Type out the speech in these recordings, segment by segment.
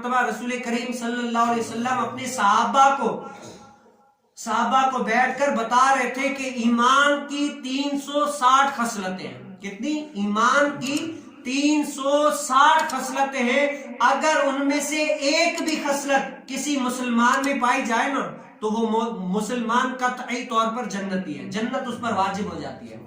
مرتبہ رسول کریم صلی اللہ علیہ وسلم اپنے صحابہ کو بیٹھ کر بتا رہے تھے کہ ایمان کی 360 خصلتیں ہیں. کتنی؟ ایمان کی 360 خصلتیں ہیں. اگر ان میں سے ایک بھی خصلت کسی مسلمان میں پائی جائے نا تو وہ مسلمان قطعی طور پر جنتی ہے، جنت اس پر واجب ہو جاتی ہے.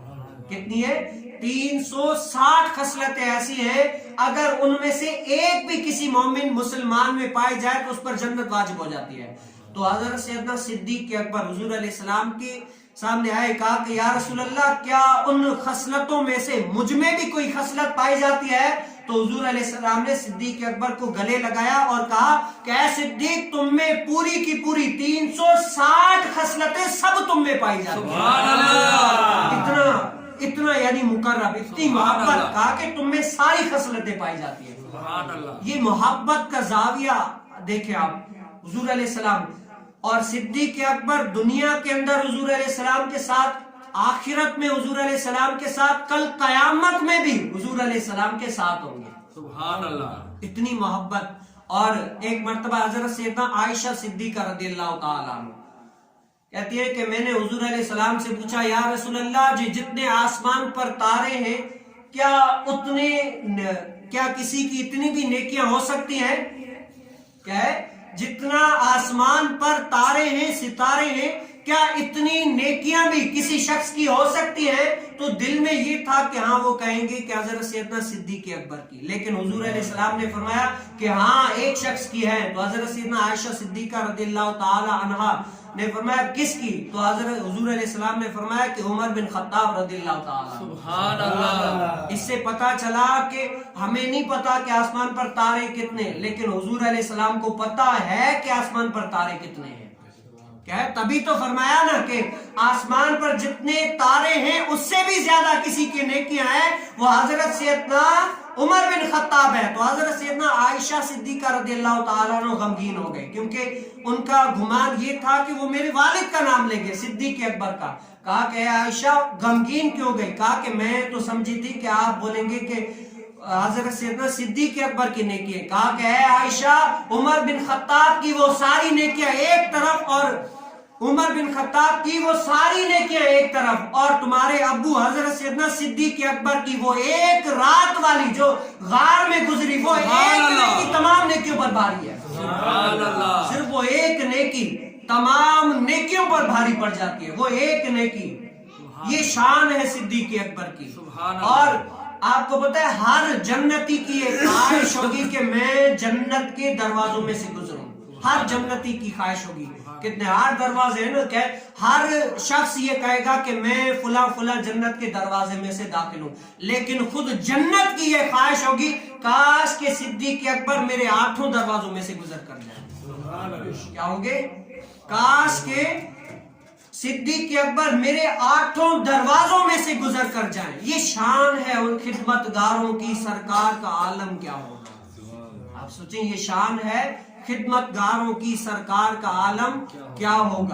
کتنی ہے؟ 360 خصلتیں ایسی ہیں اگر ان میں سے ایک بھی کسی مومن مسلمان میں پائی جائے تو اس پر جنت واجب ہو جاتی ہے. تو حضرت سیدنا صدیق اکبر حضور علیہ السلام کے سامنے آئے، کہا کہ یا رسول اللہ کیا ان خصلتوں میں سے مجھ میں بھی کوئی خصلت پائی جاتی ہے؟ تو حضور علیہ السلام نے صدیق اکبر کو گلے لگایا اور کہا کہ اے صدیق، تم میں پوری کی پوری 360 خصلتیں سب تم میں پائی جاتی ہیں. سبحان اللہ! اتنا یعنی مقرب، اتنی محبت، کہا کہ تم میں ساری خصلتیں پائی جاتی ہیں. سبحان اللہ! یہ محبت کا زاویہ دیکھیں آپ. حضور علیہ السلام اور صدیق اکبر دنیا کے اندر حضور علیہ السلام کے ساتھ، آخرت میں حضور علیہ السلام کے ساتھ، کل قیامت میں بھی حضور علیہ السلام کے ساتھ ہوں گے. سبحان اللہ! اتنی محبت. اور ایک مرتبہ حضرت سیدنا عائشہ صدیقہ رضی اللہ تعالیٰ عنہ کہتی ہے کہ میں نے حضور علیہ السلام سے پوچھا، یا رسول اللہ جی جتنے آسمان پر تارے ہیں کیا کسی کی اتنی بھی نیکیاں ہو سکتی ہیں؟ کیا ہے؟ جتنا آسمان پر تارے ہیں، ستارے ہیں، کیا اتنی نیکیاں بھی کسی شخص کی ہو سکتی ہیں؟ تو دل میں یہ تھا کہ ہاں وہ کہیں گے کہ حضرت سیدنا صدیق اکبر کی. لیکن حضور علیہ السلام نے فرمایا کہ ہاں ایک شخص کی ہے. تو حضرت سیدنا عائشہ صدیقہ رضی اللہ تعالی عنہا نے فرمایا کس کی؟ تو حضرت حضور علیہ السلام نے فرمایا کہ عمر بن خطاب رضی اللہ تعالی. سبحان اللہ! اس سے پتا چلا کہ ہمیں نہیں پتا کہ آسمان پر تارے کتنے، لیکن حضور علیہ السلام کو پتا ہے کہ آسمان پر تارے کتنے ہیں. کیا ہے؟ تبھی تو فرمایا نا کہ آسمان پر جتنے تارے ہیں اس سے بھی زیادہ کسی کی نیکیاں ہیں وہ حضرت سیدنا عمر بن خطاب ہے. تو حضرت سیدنا عائشہ صدیقہ رضی اللہ تعالیٰ عنہ غمگین ہو گئے، کیونکہ ان کا گمان یہ تھا کہ وہ میرے والد کا نام لیں گے، صدیق اکبر کا. کہا کہ اے عائشہ غمگین کیوں گئی؟ کہا کہ میں تو سمجھی تھی کہ آپ بولیں گے کہ حضرت سیدنا صدیق اکبر کی نیکی ہے. کہا کہ اے عائشہ، عمر بن خطاب کی وہ ساری نیکیاں ایک طرف اور عمر بن خطاب کی وہ ساری نیکیاں ایک طرف، اور تمہارے ابو حضرت سیدنا صدیق اکبر کی وہ ایک رات والی جو غار میں گزری وہ ایک نیکی تمام نیکیوں پر بھاری ہے. سبحان اللہ! صرف وہ ایک نیکی تمام نیکیوں پر بھاری پڑ جاتی ہے، وہ ایک نیکی. یہ شان ہے صدیق اکبر کی. اور آپ کو پتا ہے ہر جنتی کی ایک خواہش ہوگی کہ میں جنت کے دروازوں میں سے گزروں. ہر جنتی کی خواہش ہوگی. کتنے ہر دروازے ہیں نا، کہ ہر شخص یہ کہے گا کہ میں فلاں فلاں جنت کے دروازے میں سے داخل ہوں. لیکن خود جنت کی یہ خواہش ہوگی کاش کہ صدیق اکبر میرے 8 دروازوں میں سے گزر کر جائیں. کیا ہوگے؟ کاش کہ صدیق اکبر میرے 8 دروازوں میں سے گزر کر جائیں. یہ شان ہے ان خدمتگاروں کی. سرکار کا عالم کیا ہوگا؟ آپ سوچیں، یہ شان ہے خدمتگاروں کی. سرکار کا عالم کیا ہوگا؟